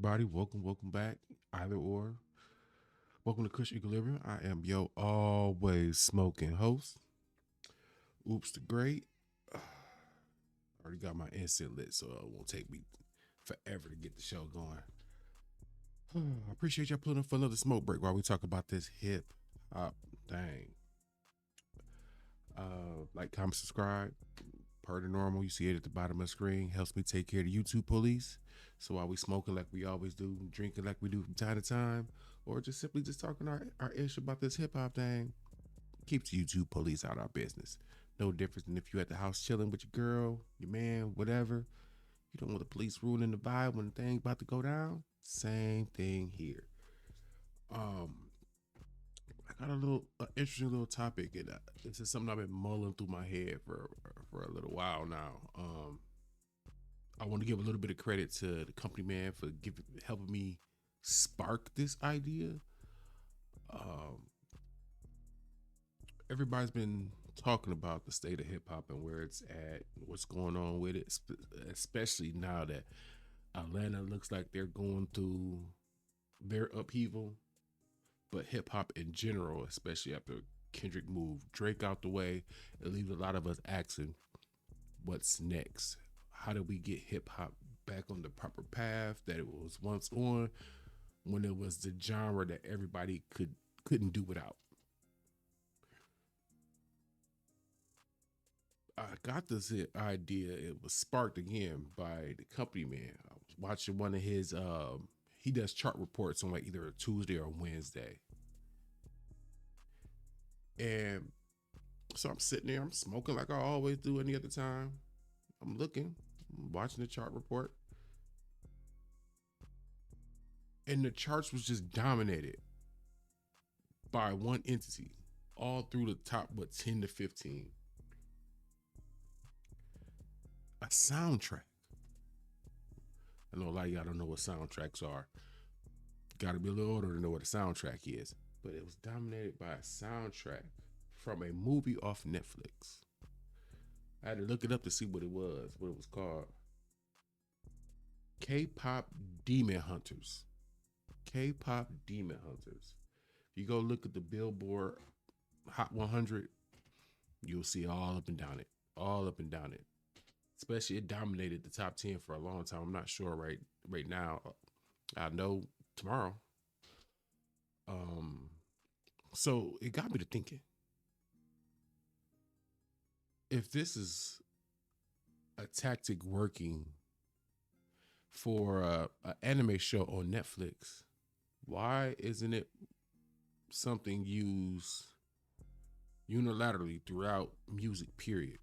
everybody. Welcome back. Either or. Welcome to Kush Equilibrium. I am yo always smoking host. Oops the Great. Already got my incense lit, so it won't take me forever to get the show going. I appreciate y'all pulling up for another smoke break while we talk about this hip hop thing. Like, comment, subscribe. Per the normal, you see it at the bottom of the screen. Helps me take care of the YouTube police. So while we smoking like we always do, drinking like we do from time to time, or just simply just talking our ish about this hip hop thing, keeps the YouTube police out of our business. No difference than if you at the house chilling with your girl, your man, whatever. You don't want the police ruining the vibe when the thing about to go down. Same thing here. Um, I got a little interesting little topic, and this is something I've been mulling through my head for a little while now. I want to give a little bit of credit to the company man for helping me spark this idea. Um, everybody's been talking about the state of hip hop and where it's at, what's going on with it, especially now that Atlanta looks like they're going through their upheaval, but hip hop in general, especially after Kendrick moved Drake out the way, it leaves a lot of us asking, what's next? How do we get hip hop back on the proper path that it was once on, when it was the genre that everybody couldn't do without? I got this idea. It was sparked again by the company man. I was watching one of his. He does chart reports on like either a Tuesday or Wednesday, and so I'm sitting there. I'm smoking like I always do any other time. I'm looking, I'm watching the chart report, and the charts was just dominated by one entity, all through the top, 10 to 15. A soundtrack. I know a lot of y'all don't know what soundtracks are. Got to be a little older to know what a soundtrack is. But it was dominated by a soundtrack from a movie off Netflix. I had to look it up to see what it was called. K-pop Demon Hunters. K-pop Demon Hunters. If you go look at the Billboard Hot 100, you'll see all up and down it. All up and down it. Especially it dominated the top 10 for a long time. I'm not sure right now. I know tomorrow. Um, so it got me to thinking. If this is a tactic working for an anime show on Netflix, why isn't it something used unilaterally throughout music, period?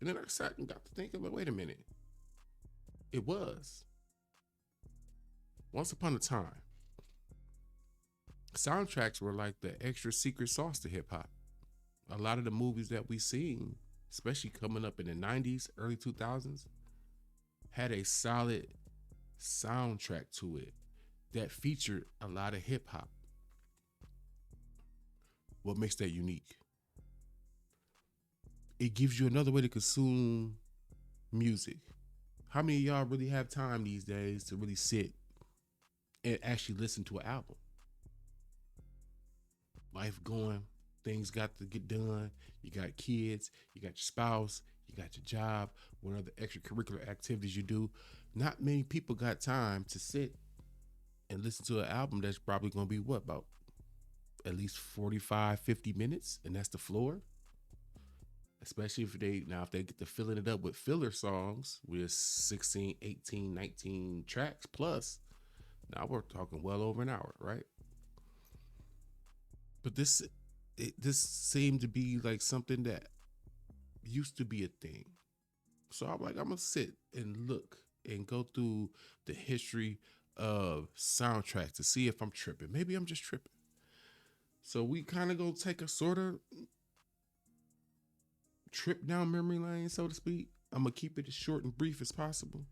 And then I sat and got to thinking, like, wait a minute. It was. Once upon a time, soundtracks were like the extra secret sauce to hip hop. A lot of the movies that we seen, especially coming up in the 90s, early 2000s, had a solid soundtrack to it that featured a lot of hip hop. What makes that unique? It gives you another way to consume music. How many of y'all really have time these days to really sit and actually listen to an album? Life going, things got to get done. You got kids, you got your spouse, you got your job, what other extracurricular activities you do. Not many people got time to sit and listen to an album that's probably going to be about at least 45, 50 minutes, and that's the floor. Especially if they get to filling it up with filler songs with 16, 18, 19 tracks plus. Now we're talking well over an hour, right? But this seemed to be like something that used to be a thing. So I'm like, I'm gonna sit and look and go through the history of soundtracks to see if I'm tripping. Maybe I'm just tripping. So we kind of go take a sort of trip down memory lane, so to speak. I'm gonna keep it as short and brief as possible.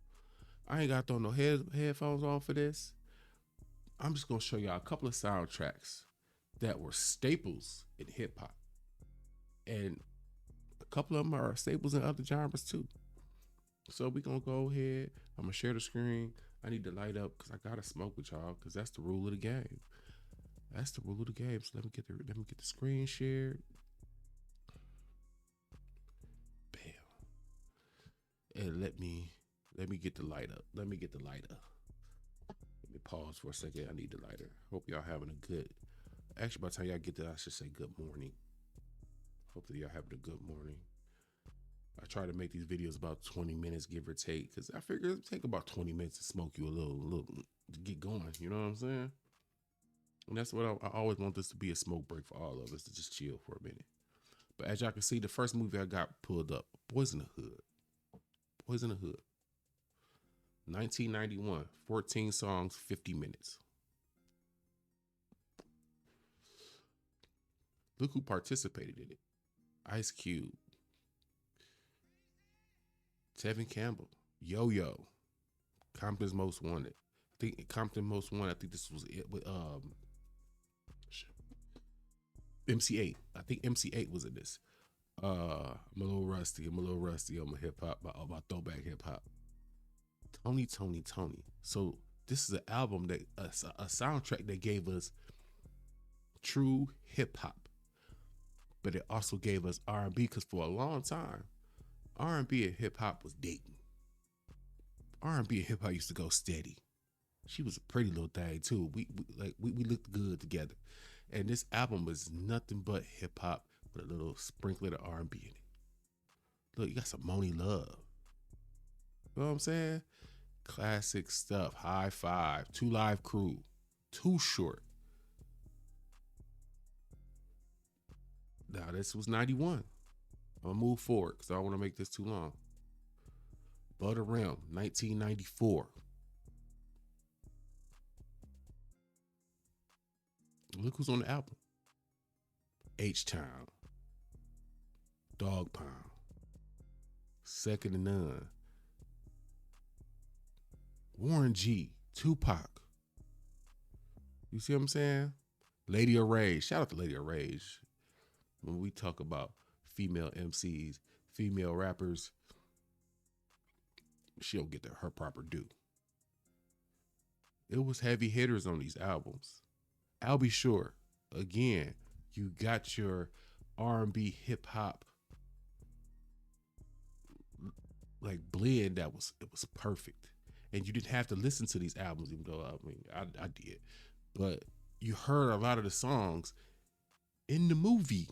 I ain't got to throw no headphones on for this. I'm just gonna show y'all a couple of soundtracks that were staples in hip hop, and a couple of them are staples in other genres too. So we gonna go ahead. I'm gonna share the screen. I need to light up because I gotta smoke with y'all because that's the rule of the game. That's the rule of the game. So let me get the screen shared. Bam. And let me get the light up. Let me get the lighter. Let me pause for a second. I need the lighter. Hope y'all having a good. Actually, by the time y'all get there, I should say good morning. Hopefully y'all having a good morning. I try to make these videos about 20 minutes, give or take, because I figure it take about 20 minutes to smoke you a little to get going. You know what I'm saying? And that's what I always want this to be, a smoke break for all of us to just chill for a minute. But as y'all can see, the first movie I got pulled up, Boys in the Hood. Boys in the Hood. 1991, 14 songs, 50 minutes. Look who participated in it. Ice Cube, Tevin Campbell, Yo-Yo, Compton's Most Wanted. I think Compton Most Wanted, I think this was it with MC8. I think MC8 was in this. I'm a little rusty on my hip hop, on my throwback hip hop. Tony. So this is an album that a soundtrack that gave us true hip hop, but it also gave us R&B because for a long time, R&B and hip hop was dating. R&B and hip hop used to go steady. She was a pretty little thing too. We looked good together, and this album was nothing but hip hop with a little sprinkling of R&B in it. Look, you got some Moni Love. You know what I'm saying? Classic stuff. High Five, 2 Live Crew, Too Short. Now this was 91. I'm gonna move forward because I don't want to make this too long. Butter Rim, 1994. Look who's on the album. H-Town, Dog Pound, Second to None, Warren G, Tupac. You see what I'm saying? Lady of Rage. Shout out to Lady of Rage. When we talk about female MCs, female rappers, she'll get her proper due. It was heavy hitters on these albums. I'll be sure. Again, you got your R&B hip hop like blend it was perfect. And you didn't have to listen to these albums, even though I did. But you heard a lot of the songs in the movie.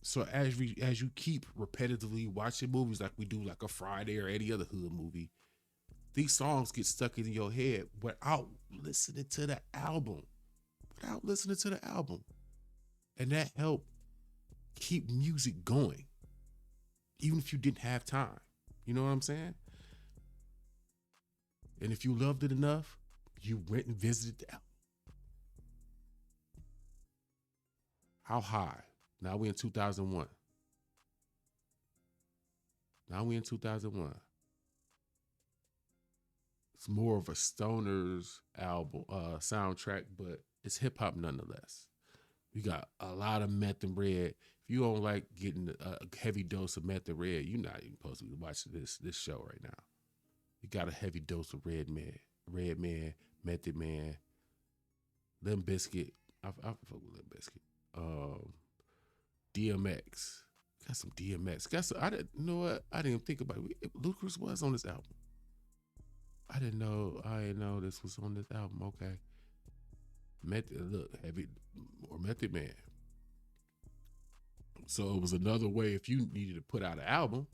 So as you keep repetitively watching movies like we do, like a Friday or any other hood movie, these songs get stuck in your head without listening to the album. And that helped keep music going, even if you didn't have time. You know what I'm saying? And if you loved it enough, you went and visited the album. How High? Now we in 2001. It's more of a stoner's album, soundtrack, but it's hip hop nonetheless. We got a lot of meth and red. If you don't like getting a heavy dose of meth and red, you're not even supposed to be watching this show right now. You got a heavy dose of Red Man, Method Man, Limp Bizkit. I fuck with Limp Bizkit. DMX. Got some DMX. I didn't know what. I didn't even think about it. Ludacris was on this album. I didn't know this was on this album. Okay. Method Man. So it was another way if you needed to put out an album,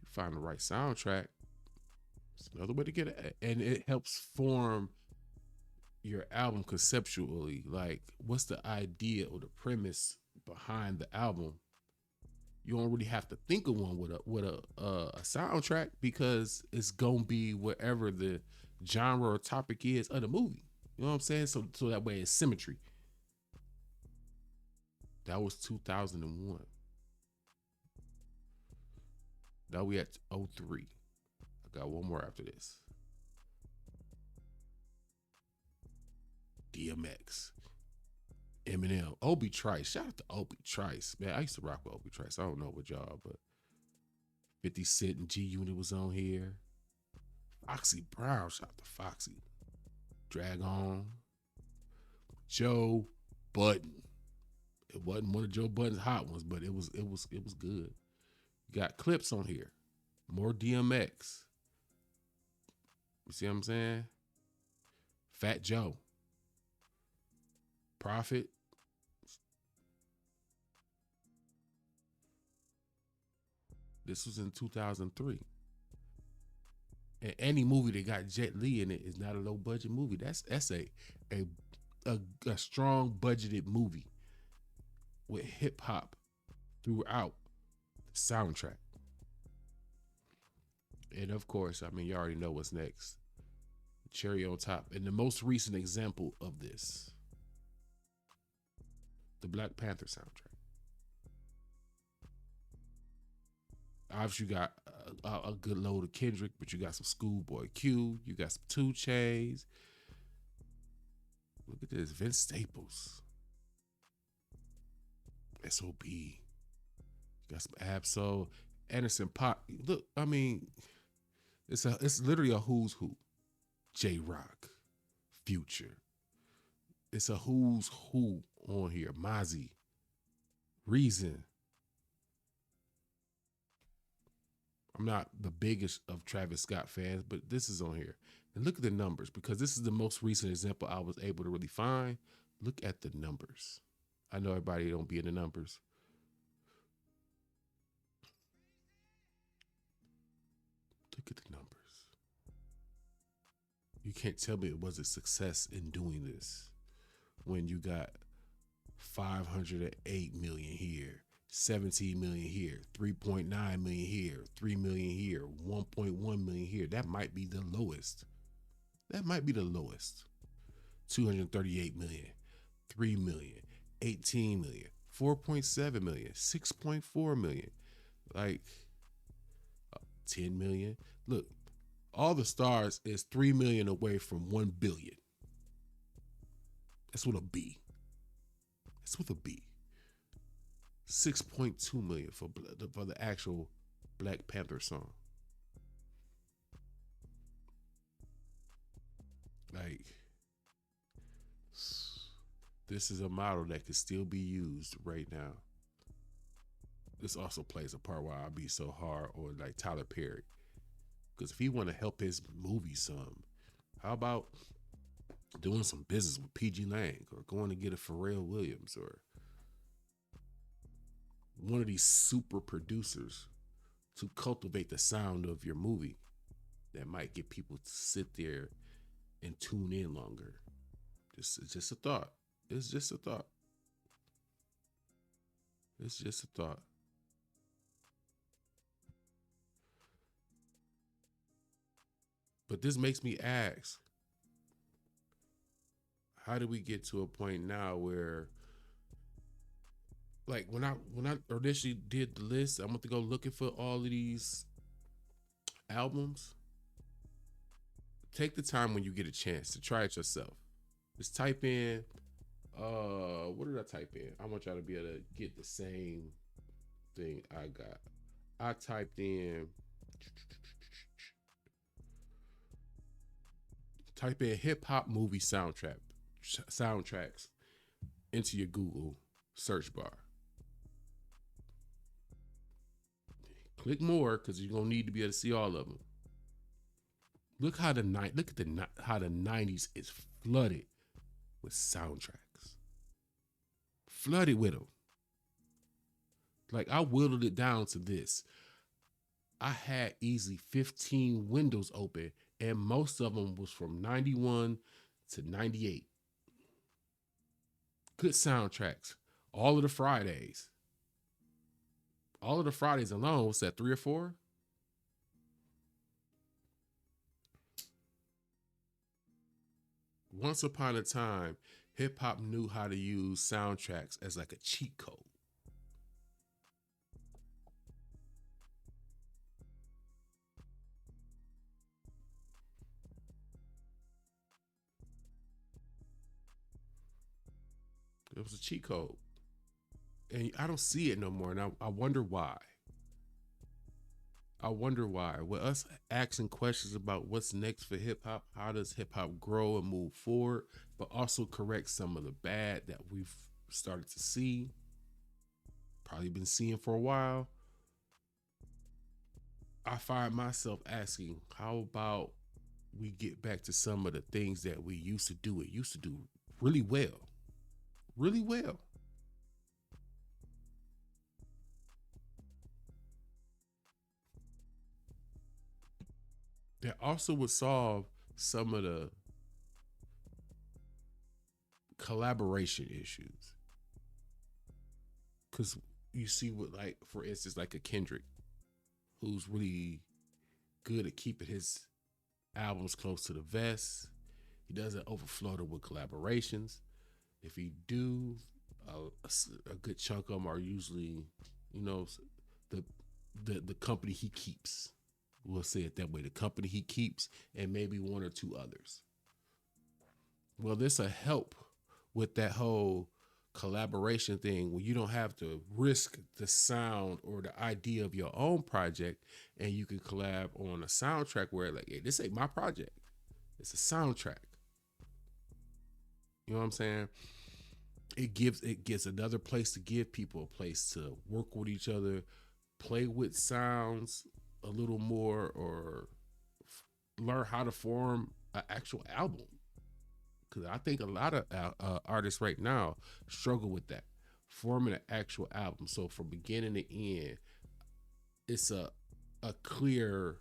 you find the right soundtrack. It's another way to get it. And it helps form your album conceptually. Like, what's the idea or the premise behind the album? You don't really have to think of one with a soundtrack because it's gonna be whatever the genre or topic is of the movie. You know what I'm saying? So that way it's symmetry. That was 2001. Now we at 03. I got one more after this. DMX, Eminem, Obi Trice. Shout out to Obi Trice, man. I used to rock with Obi Trice. I don't know what y'all, but 50 Cent and G Unit was on here. Foxy Brown, shout out to Foxy. Drag On, Joe Budden. It wasn't one of Joe Budden's hot ones, but it was good. You got clips on here. More DMX. You see what I'm saying? Fat Joe. Prophet. This was in 2003. And any movie that got Jet Li in it is not a low budget movie. That's a a strong budgeted movie with hip hop throughout the soundtrack. And of course, I mean, you already know what's next. Cherry on top. And the most recent example of this, the Black Panther soundtrack. Obviously, you got a good load of Kendrick, but you got some Schoolboy Q, you got some 2 Chainz. Look at this, Vince Staples, SOB. You got some Absol, Anderson Pop. Look, I mean, it's literally a who's who. J Rock, Future. It's a who's who on here. Mozzie, Reason. I'm not the biggest of Travis Scott fans, but this is on here. And look at the numbers, because this is the most recent example I was able to really find. Look at the numbers. I know everybody don't be in the numbers. Look at the numbers. You can't tell me it was a success in doing this when you got 508 million here, 17 million here, 3.9 million here, 3 million here, 1.1 million here. That might be the lowest. That might be the lowest. 238 million, 3 million, 18 million, 4.7 million, 6.4 million, like 10 million. Look, All the Stars is 3 million away from 1 billion. That's with a B. That's with a B. 6.2 million for the actual Black Panther song. Like, this is a model that could still be used right now. This also plays a part why I be so hard on like Tyler Perry. Because if he want to help his movie some, how about doing some business with PG Lang, or going to get a Pharrell Williams, or one of these super producers to cultivate the sound of your movie that might get people to sit there and tune in longer. It's just a thought. It's just a thought. It's just a thought. But this makes me ask, how do we get to a point now where, like, when I initially did the list, I went to go looking for all of these albums. Take the time when you get a chance to try it yourself. Just type in, what did I type in? I want y'all to be able to get the same thing I got. I typed in, hip hop movie soundtracks into your Google search bar. Click more, because you're gonna need to be able to see all of them. Look how the how the 90s is flooded with soundtracks. Flooded with them. Like, I whittled it down to this. I had easily 15 windows open, and most of them was from 91 to 98. Good soundtracks. All of the Fridays. All of the Fridays alone, what's that, 3 or 4? Once upon a time, hip hop knew how to use soundtracks as like a cheat code. It was a cheat code. And I don't see it no more. And I wonder why. I wonder why. With us asking questions about what's next for hip hop, how does hip hop grow and move forward, but also correct some of the bad that we've started to see, probably been seeing for a while. I find myself asking, how about we get back to some of the things that we used to do? It used to do really well, really well. That also would solve some of the collaboration issues. Because you see, what, like, for instance, like a Kendrick, who's really good at keeping his albums close to the vest. He doesn't overflow them with collaborations. If he do, a good chunk of them are usually, you know, the the company he keeps. We'll say it that way: the company he keeps, and maybe one or two others. Well, this will help with that whole collaboration thing where you don't have to risk the sound or the idea of your own project, and you can collab on a soundtrack where, like, hey, this ain't my project, it's a soundtrack. You know what I'm saying? It gives another place to give people a place to work with each other, play with sounds a little more, or learn how to form an actual album. Because I think a lot of artists right now struggle with that, forming an actual album. So from beginning to end, it's a clear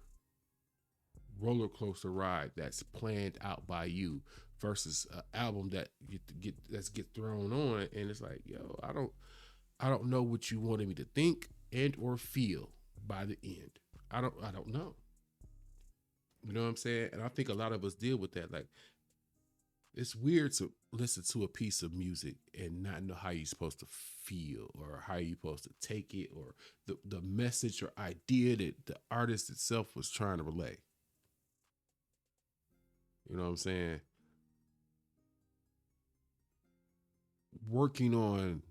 roller coaster ride that's planned out by you versus an album that get thrown on, and it's like, yo, I don't know what you wanted me to think and or feel by the end. I don't know. You know what I'm saying? And I think a lot of us deal with that. Like, it's weird to listen to a piece of music and not know how you're supposed to feel or how you're supposed to take it, or the message or idea that the artist itself was trying to relay. You know what I'm saying? Working on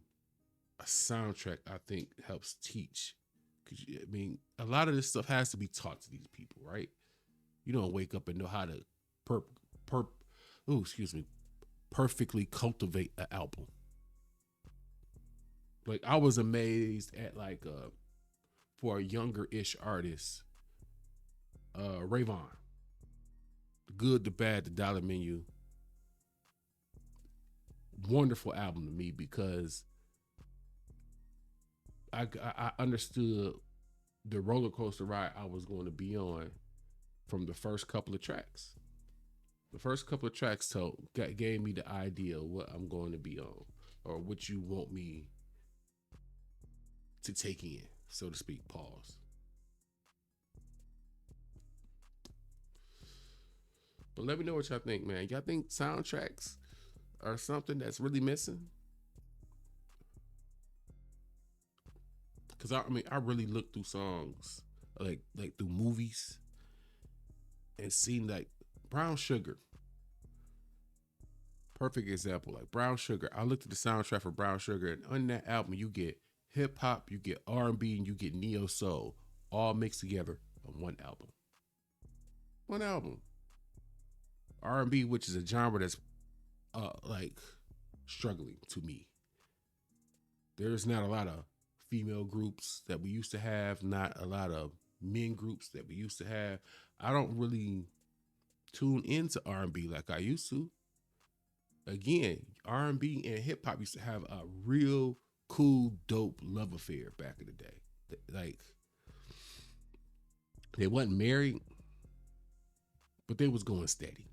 a soundtrack, I think, helps teach. Cause I mean, a lot of this stuff has to be taught to these people, right? You don't wake up and know how to per per oh, excuse me, perfectly cultivate an album. Like, I was amazed at, like, for a younger ish artist, Rayvon, the good, the bad, the dollar menu, wonderful album to me because I understood the roller coaster ride I was going to be on from the first couple of tracks. The first couple of tracks gave me the idea of what I'm going to be on, or what you want me to take in, so to speak. Pause. But let me know what y'all think, man. Y'all think soundtracks are something that's really missing? Because I mean, I really looked through songs, like through movies, and seen, like, Brown Sugar. Perfect example, like Brown Sugar. I looked at the soundtrack for Brown Sugar, and on that album, you get hip hop, you get R&B, and you get neo soul, all mixed together on one album. One album. R&B, which is a genre that's like struggling to me. There's not a lot of female groups that we used to have, not a lot of men groups that we used to have. I don't really tune into R&B like I used to. Again, R&B and hip hop used to have a real cool, dope love affair back in the day. Like, they wasn't married, but they was going steady.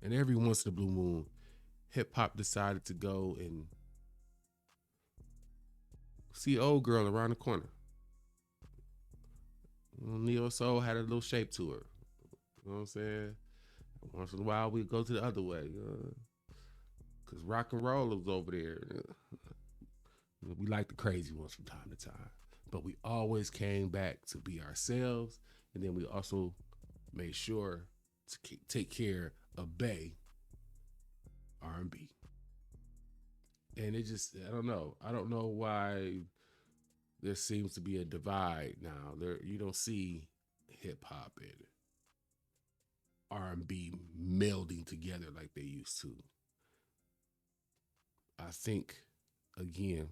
And every once in a blue moon, hip hop decided to go and see old girl around the corner. Neo Soul had a little shape to her. You know what I'm saying? Once in a while, we go to the other way. Because rock and roll was over there. We like the crazy ones from time to time. But we always came back to be ourselves. And then we also made sure to take care of Bay R&B. And it just, I don't know. I don't know why there seems to be a divide now. There you don't see hip hop and R&B melding together like they used to. I think again,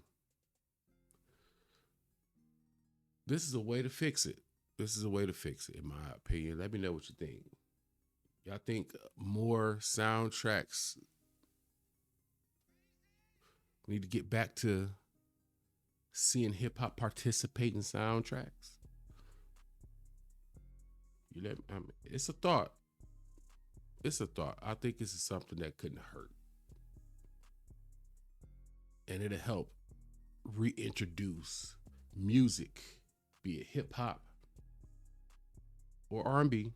this is a way to fix it. This is a way to fix it, in my opinion. Let me know what you think. I think more soundtracks we need to get back to seeing hip hop participate in soundtracks. It's a thought. It's a thought. I think this is something that couldn't hurt, and it'll help reintroduce music, be it hip hop or R&B,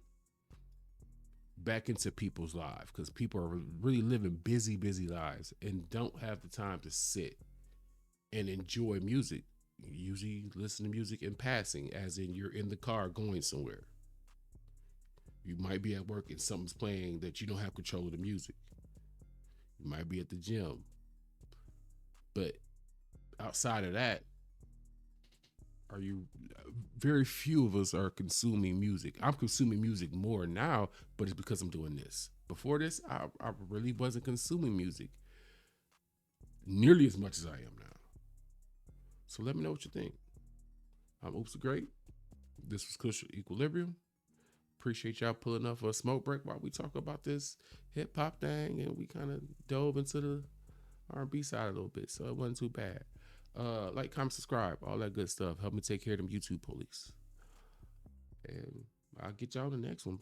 back into people's lives because people are really living busy, busy lives and don't have the time to sit and enjoy music. You usually listen to music in passing, as in you're in the car going somewhere. You might be at work and something's playing that you don't have control of the music. You might be at the gym. But outside of that, are you very few of us are consuming music. I'm consuming music more now, but it's because I'm doing this. Before this, I really wasn't consuming music nearly as much as I am now. So let me know what you think. I'm Oops Great. This was Cushion Equilibrium. Appreciate y'all pulling up for a smoke break while we talk about this hip hop thing, and we kind of dove into the R&B side a little bit, so it wasn't too bad. Like, comment, subscribe, all that good stuff. Help me take care of them YouTube police. And I'll get y'all the next one.